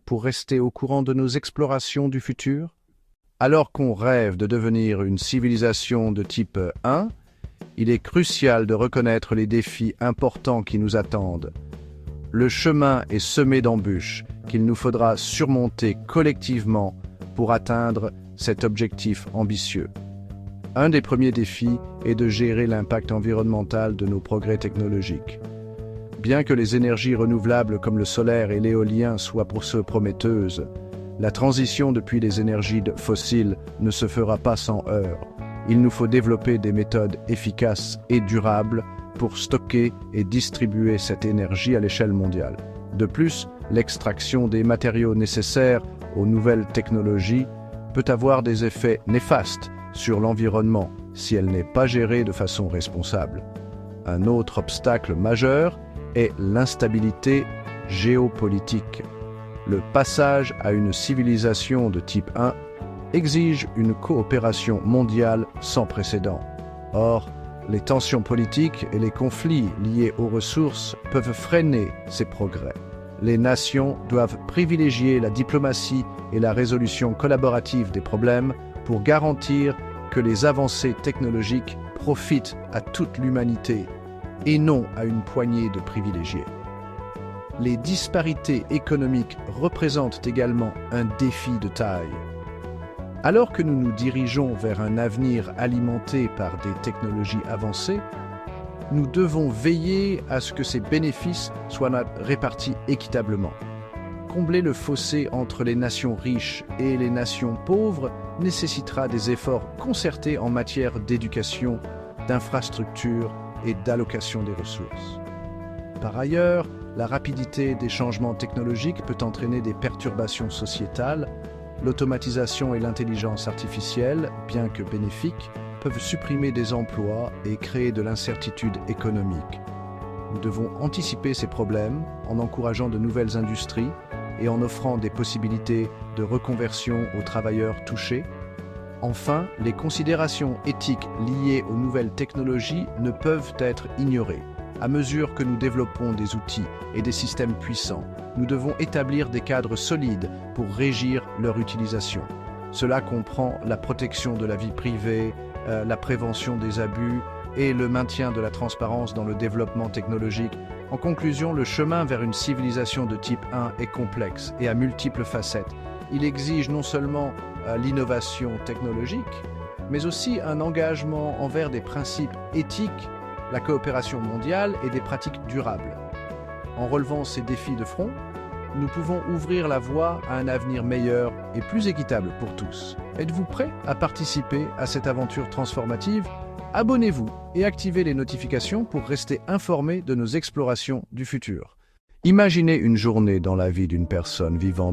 pour rester au courant de nos explorations du futur? Alors qu'on rêve de devenir une civilisation de type 1, il est crucial de reconnaître les défis importants qui nous attendent. Le chemin est semé d'embûches qu'il nous faudra surmonter collectivement pour atteindre cet objectif ambitieux. Un des premiers défis est de gérer l'impact environnemental de nos progrès technologiques. Bien que les énergies renouvelables comme le solaire et l'éolien soient pour ceux prometteuses, la transition depuis les énergies fossiles ne se fera pas sans heurts. Il nous faut développer des méthodes efficaces et durables pour stocker et distribuer cette énergie à l'échelle mondiale. De plus, l'extraction des matériaux nécessaires aux nouvelles technologies peut avoir des effets néfastes sur l'environnement si elle n'est pas gérée de façon responsable. Un autre obstacle majeur est l'instabilité géopolitique. Le passage à une civilisation de type 1 exige une coopération mondiale sans précédent. Or, les tensions politiques et les conflits liés aux ressources peuvent freiner ces progrès. Les nations doivent privilégier la diplomatie et la résolution collaborative des problèmes pour garantir que les avancées technologiques profitent à toute l'humanité et non à une poignée de privilégiés. Les disparités économiques représentent également un défi de taille. Alors que nous nous dirigeons vers un avenir alimenté par des technologies avancées, nous devons veiller à ce que ces bénéfices soient répartis équitablement. Combler le fossé entre les nations riches et les nations pauvres nécessitera des efforts concertés en matière d'éducation, d'infrastructure et d'allocation des ressources. Par ailleurs, la rapidité des changements technologiques peut entraîner des perturbations sociétales. L'automatisation et l'intelligence artificielle, bien que bénéfiques, peuvent supprimer des emplois et créer de l'incertitude économique. Nous devons anticiper ces problèmes en encourageant de nouvelles industries et en offrant des possibilités de reconversion aux travailleurs touchés. Enfin, les considérations éthiques liées aux nouvelles technologies ne peuvent être ignorées. À mesure que nous développons des outils et des systèmes puissants, nous devons établir des cadres solides pour régir leur utilisation. Cela comprend la protection de la vie privée, la prévention des abus et le maintien de la transparence dans le développement technologique. En conclusion, le chemin vers une civilisation de type 1 est complexe et à multiples facettes. Il exige non seulement l'innovation technologique, mais aussi un engagement envers des principes éthiques, la coopération mondiale et des pratiques durables. En relevant ces défis de front, nous pouvons ouvrir la voie à un avenir meilleur et plus équitable pour tous. Êtes-vous prêt à participer à cette aventure transformative? Abonnez-vous et activez les notifications pour rester informé de nos explorations du futur. Imaginez une journée dans la vie d'une personne vivant